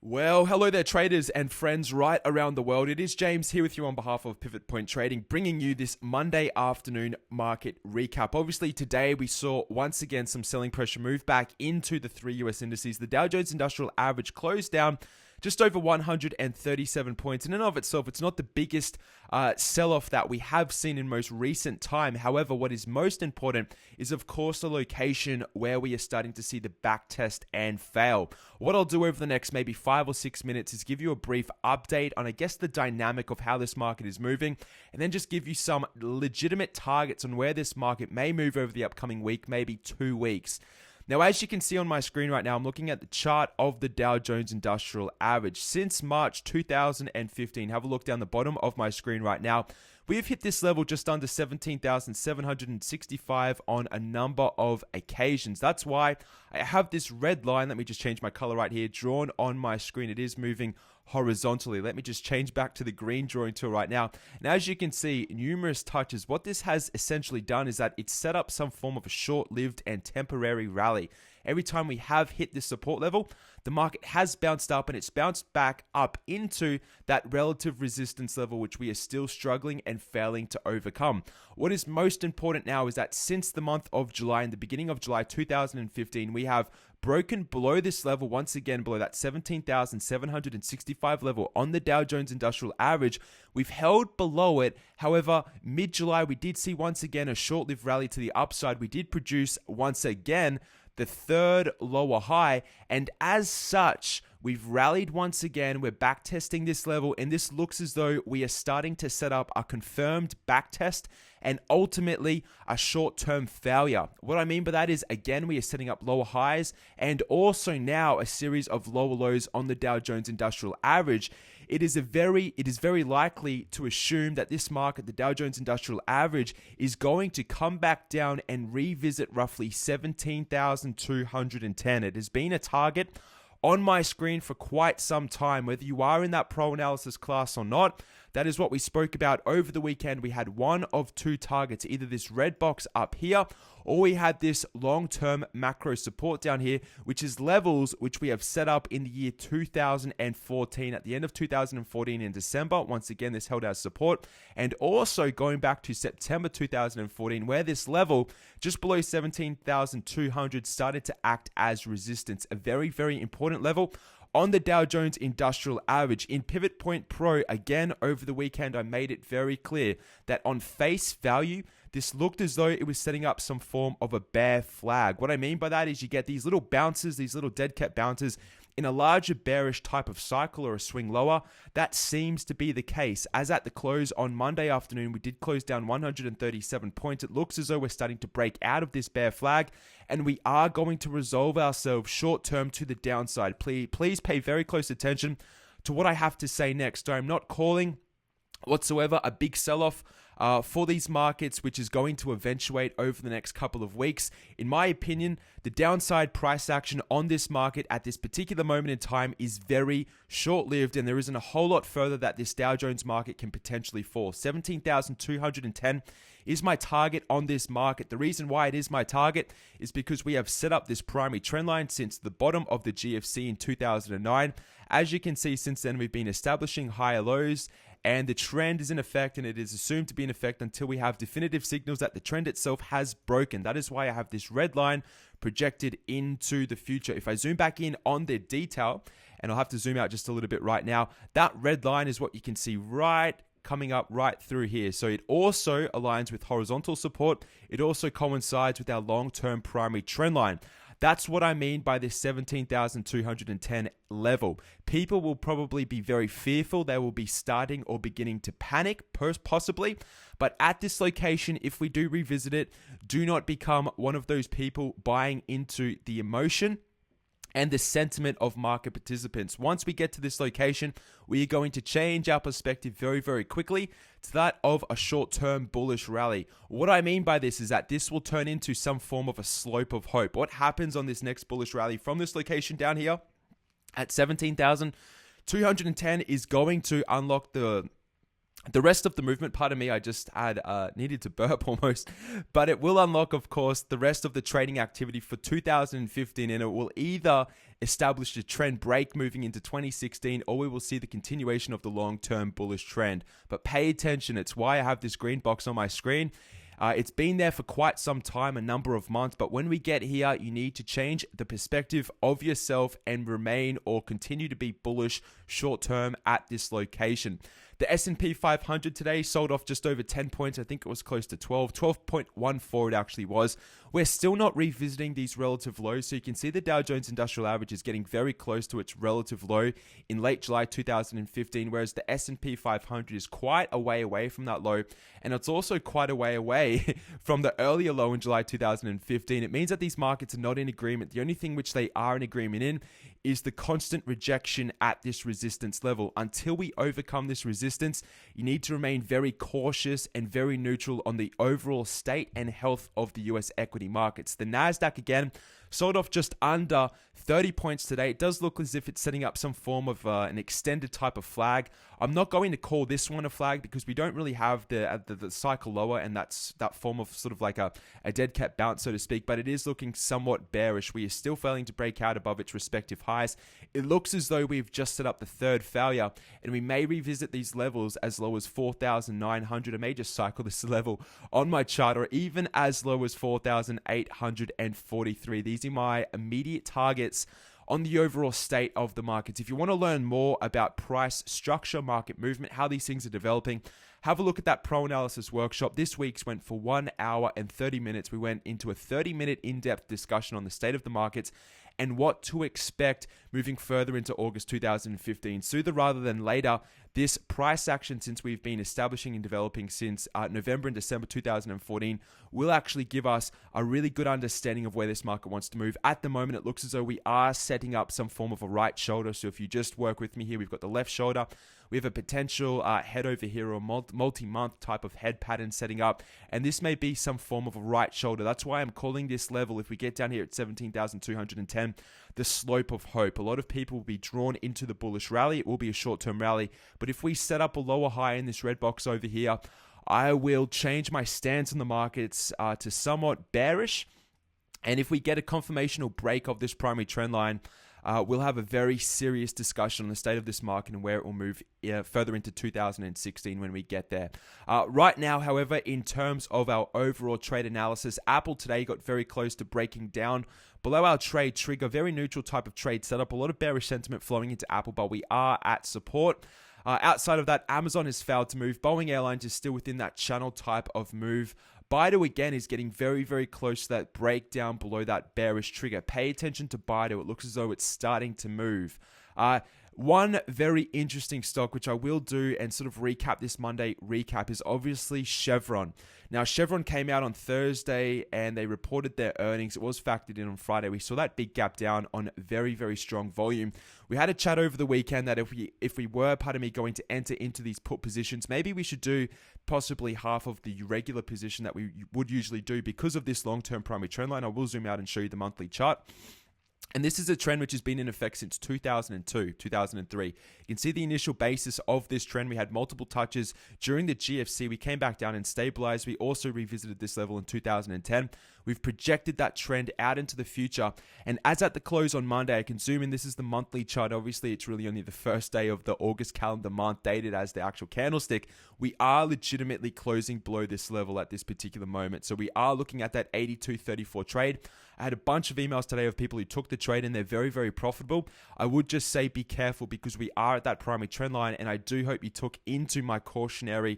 Well, hello there, traders and friends right around the world. It is James here with you on behalf of Pivot Point Trading, bringing you this Monday afternoon market recap. Obviously, today we saw once again some selling pressure move back into the three US indices. The Dow Jones Industrial Average closed down just over 137 points. In and of itself, it's not the biggest sell-off that we have seen in most recent time. However, what is most important is, of course, the location where we are starting to see the back test and fail. What I'll do over the next maybe 5 or 6 minutes is give you a brief update on, I guess, the dynamic of how this market is moving, and then just give you some legitimate targets on where this market may move over the upcoming week, maybe 2 weeks. Now, as you can see on my screen right now, I'm looking at the chart of the Dow Jones Industrial Average. Since March 2015, have a look down the bottom of my screen right now. We have hit this level just under 17,765 on a number of occasions. That's why I have this red line. Let me just change my color right here, drawn on my screen. It is moving horizontally. Let me just change back to the green drawing tool right now. And as you can see, numerous touches. What this has essentially done is that it's set up some form of a short-lived and temporary rally. Every time we have hit this support level, the market has bounced up and it's bounced back up into that relative resistance level, which we are still struggling and failing to overcome. What is most important now is that since the month of July, in the beginning of July 2015, we have broken below this level, once again below that 17,765 level on the Dow Jones Industrial Average. We've held below it. However, mid-July, we did see once again a short-lived rally to the upside. We did produce once again the third lower high, and as such, we've rallied once again. We're back testing this level, and this looks as though we are starting to set up a confirmed back test and ultimately a short-term failure. What I mean by that is, again, we are setting up lower highs and also now a series of lower lows on the Dow Jones Industrial Average. It is very likely to assume that this market, the Dow Jones Industrial Average, is going to come back down and revisit roughly 17,210. It has been a target on my screen for quite some time, whether you are in that pro analysis class or not. That is what we spoke about over the weekend. We had one of two targets, either this red box up here, or we had this long-term macro support down here, which is levels which we have set up in the year 2014. At the end of 2014 in December, once again, this held as support. And also going back to September 2014, where this level, just below 17,200, started to act as resistance. A very, very important level on the Dow Jones Industrial Average. In Pivot Point Pro, again, over the weekend, I made it very clear that on face value, this looked as though it was setting up some form of a bear flag. What I mean by that is you get these little bounces, these little dead cat bounces in a larger bearish type of cycle or a swing lower. That seems to be the case. As at the close on Monday afternoon, we did close down 137 points. It looks as though we're starting to break out of this bear flag, and we are going to resolve ourselves short term to the downside. Please pay very close attention to what I have to say next. I'm not calling whatsoever a big sell-off for these markets, which is going to eventuate over the next couple of weeks. In my opinion, the downside price action on this market at this particular moment in time is very short-lived, and there isn't a whole lot further that this Dow Jones market can potentially fall. 17,210 is my target on this market. The reason why it is my target is because we have set up this primary trend line since the bottom of the GFC in 2009. As you can see, since then, we've been establishing higher lows, and the trend is in effect, and it is assumed to be in effect until we have definitive signals that the trend itself has broken. That is why I have this red line projected into the future. If I zoom back in on the detail, and I'll have to zoom out just a little bit right now, that red line is what you can see right coming up right through here. So it also aligns with horizontal support. It also coincides with our long-term primary trend line. That's what I mean by this 17,210 level. People will probably be very fearful. They will be starting or beginning to panic, possibly. But at this location, if we do revisit it, do not become one of those people buying into the emotion and the sentiment of market participants. Once we get to this location, we are going to change our perspective very, very quickly to that of a short-term bullish rally. What I mean by this is that this will turn into some form of a slope of hope. What happens on this next bullish rally from this location down here at 17,210 is going to unlock the The rest of the movement, pardon me, I just had needed to burp almost, but it will unlock, of course, the rest of the trading activity for 2015, and it will either establish a trend break moving into 2016, or we will see the continuation of the long-term bullish trend. But pay attention, it's why I have this green box on my screen. It's been there for quite some time, a number of months, but when we get here, you need to change the perspective of yourself and remain or continue to be bullish short-term at this location. The S&P 500 today sold off just over 10 points. I think it was close to 12.14 it actually was. We're still not revisiting these relative lows. So you can see the Dow Jones Industrial Average is getting very close to its relative low in late July 2015, whereas the S&P 500 is quite a way away from that low. And it's also quite a way away from the earlier low in July 2015. It means that these markets are not in agreement. The only thing which they are in agreement in is the constant rejection at this resistance level. Until we overcome this resistance, you need to remain very cautious and very neutral on the overall state and health of the US equity markets. The Nasdaq again sold off just under 30 points today. It does look as if it's setting up some form of an extended type of flag. I'm not going to call this one a flag because we don't really have the cycle lower, and that's that form of sort of like a dead cat bounce, so to speak, but it is looking somewhat bearish. We are still failing to break out above its respective highs. It looks as though we've just set up the third failure, and we may revisit these levels as low as 4,900. I may just cycle this level on my chart, or even as low as 4,843. These are my immediate targets on the overall state of the markets. If you want to learn more about price structure, market movement, how these things are developing, have a look at that Pro Analysis workshop. This week's went for 1 hour and 30 minutes. We went into a 30-minute in-depth discussion on the state of the markets and what to expect moving further into August 2015. Sooner rather than later, this price action, since we've been establishing and developing since November and December 2014, will actually give us a really good understanding of where this market wants to move. At the moment, it looks as though we are setting up some form of a right shoulder. So if you just work with me here, we've got the left shoulder. We have a potential head over here, or multi-month type of head pattern setting up. And this may be some form of a right shoulder. That's why I'm calling this level, if we get down here at 17,210, the slope of hope. A lot of people will be drawn into the bullish rally. It will be a short-term rally. But if we set up a lower high in this red box over here, I will change my stance on the markets to somewhat bearish. And if we get a confirmational break of this primary trend line, we'll have a very serious discussion on the state of this market and where it will move further into 2016 when we get there. Right now, however, in terms of our overall trade analysis, Apple today got very close to breaking down below our trade trigger. Very neutral type of trade setup. A lot of bearish sentiment flowing into Apple, but we are at support. Outside of that, Amazon has failed to move. Boeing Airlines is still within that channel type of move. Baidu again is getting very, very close to that breakdown below that bearish trigger. Pay attention to Baidu. It looks as though it's starting to move. One very interesting stock, which I will do and sort of recap this Monday recap, is obviously Chevron. Now, Chevron came out on Thursday and they reported their earnings. It was factored in on Friday. We saw that big gap down on very, very strong volume. We had a chat over the weekend that if we were, going to enter into these put positions, maybe we should do possibly half of the regular position that we would usually do because of this long-term primary trend line. I will zoom out and show you the monthly chart. And this is a trend which has been in effect since 2002, 2003. You can see the initial basis of this trend. We had multiple touches during the GFC. We came back down and stabilized. We also revisited this level in 2010. We've projected that trend out into the future. And as at the close on Monday, I can zoom in. This is the monthly chart. Obviously, it's really only the first day of the August calendar month, dated as the actual candlestick. We are legitimately closing below this level at this particular moment. So we are looking at that 82.34 trade. I had a bunch of emails today of people who took the trade and they're very, very profitable. I would just say be careful because we are at that primary trend line, and I do hope you took into my cautionary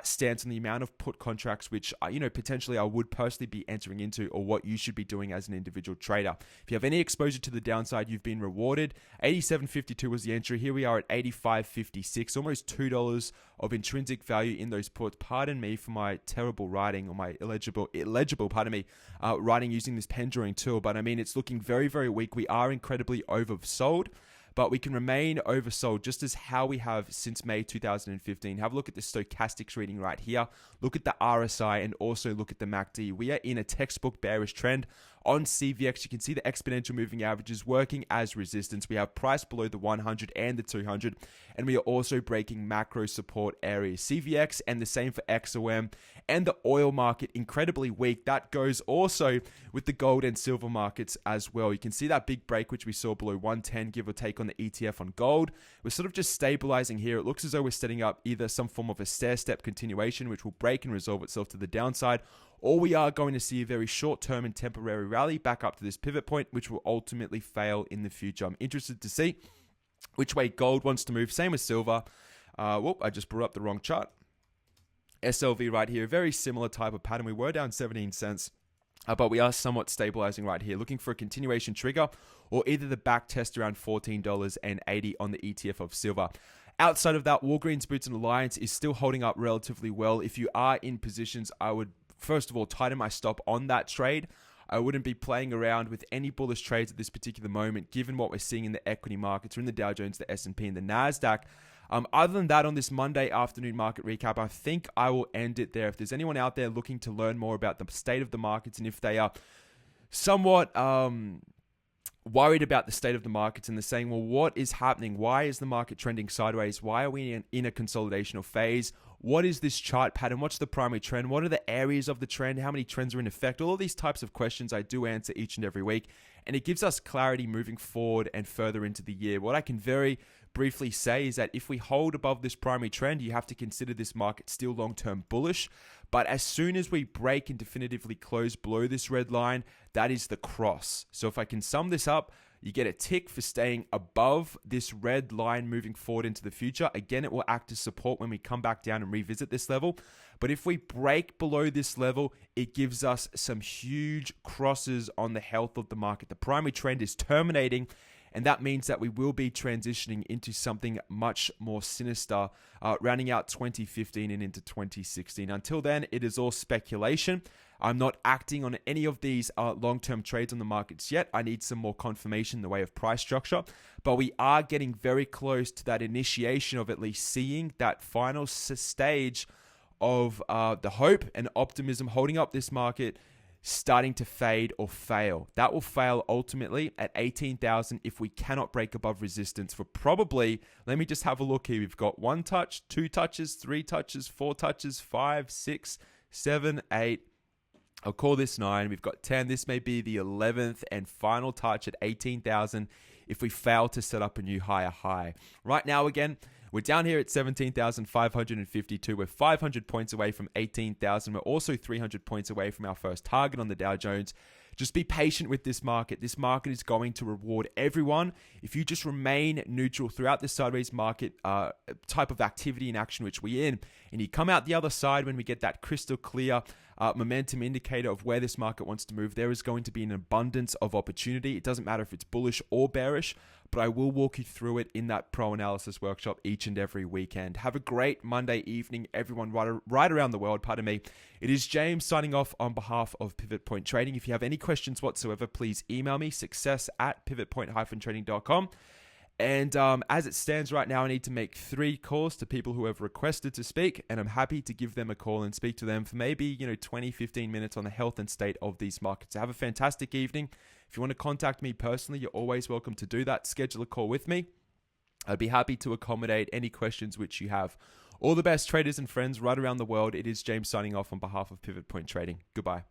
stance on the amount of put contracts which potentially I would personally be entering into, or what you should be doing as an individual trader. If you have any exposure to the downside, you've been rewarded. 87.52 was the entry. Here we are at 85.56, almost $2 of intrinsic value in those puts. Pardon me for my terrible writing, or my illegible writing using this pen drawing tool, but I mean, it's looking very, very weak. We are incredibly oversold, but we can remain oversold just as how we have since May 2015. Have a look at the stochastics reading right here. Look at the RSI and also look at the MACD. We are in a textbook bearish trend On CVX, you can see the exponential moving averages working as resistance. We have price below the 100 and the 200, and we are also breaking macro support areas. CVX, and the same for XOM, and the oil market incredibly weak. That goes also with the gold and silver markets as well. You can see that big break which we saw below 110, give or take, on the ETF on gold. We're sort of just stabilizing here. It looks as though we're setting up either some form of a stair-step continuation which will break and resolve itself to the downside, or we are going to see a very short-term and temporary rally back up to this pivot point, which will ultimately fail in the future. I'm interested to see which way gold wants to move. Same with silver. I just brought up the wrong chart. SLV right here, very similar type of pattern. We were down 17 cents, but we are somewhat stabilizing right here, looking for a continuation trigger or either the back test around $14.80 on the ETF of silver. Outside of that, Walgreens Boots and Alliance is still holding up relatively well. If you are in positions, I would first of all tighten my stop on that trade. I wouldn't be playing around with any bullish trades at this particular moment, given what we're seeing in the equity markets, or in the Dow Jones, the S&P, and the NASDAQ. Other than that, on this Monday afternoon market recap, I think I will end it there. If there's anyone out there looking to learn more about the state of the markets, and if they are somewhat worried about the state of the markets and they're saying, well, what is happening? Why is the market trending sideways? Why are we in a consolidational phase? What is this chart pattern? What's the primary trend? What are the areas of the trend? How many trends are in effect? All of these types of questions I do answer each and every week, and it gives us clarity moving forward and further into the year. What I can very briefly say is that if we hold above this primary trend, you have to consider this market still long-term bullish. But as soon as we break and definitively close below this red line, that is the cross. So if I can sum this up, you get a tick for staying above this red line moving forward into the future. Again, it will act as support when we come back down and revisit this level. But if we break below this level, it gives us some huge crosses on the health of the market. The primary trend is terminating, and that means that we will be transitioning into something much more sinister, rounding out 2015 and into 2016. Until then, it is all speculation. I'm not acting on any of these long-term trades on the markets yet. I need some more confirmation in the way of price structure. But we are getting very close to that initiation of at least seeing that final stage of the hope and optimism holding up this market starting to fade or fail. That will fail ultimately at 18,000 if we cannot break above resistance for probably, let me just have a look here. We've got 1 touch, 2 touches, 3 touches, 4 touches, 5, 6, 7, 8. I'll call this 9. We've got 10. This may be the 11th and final touch at 18,000 if we fail to set up a new higher high. Right now, again, we're down here at 17,552. We're 500 points away from 18,000. We're also 300 points away from our first target on the Dow Jones. Just be patient with this market. This market is going to reward everyone. If you just remain neutral throughout this sideways market type of activity and action which we're in, and you come out the other side when we get that crystal clear momentum indicator of where this market wants to move, there is going to be an abundance of opportunity. It doesn't matter if it's bullish or bearish, but I will walk you through it in that pro analysis workshop each and every weekend. Have a great Monday evening, everyone right around the world. Pardon me. It is James signing off on behalf of Pivot Point Trading. If you have any questions whatsoever, please email me, success@pivotpoint-trading.com. And as it stands right now, I need to make 3 calls to people who have requested to speak, and I'm happy to give them a call and speak to them for maybe 20, 15 minutes on the health and state of these markets. So have a fantastic evening. If you want to contact me personally, you're always welcome to do that. Schedule a call with me. I'd be happy to accommodate any questions which you have. All the best, traders and friends right around the world. It is James signing off on behalf of Pivot Point Trading. Goodbye.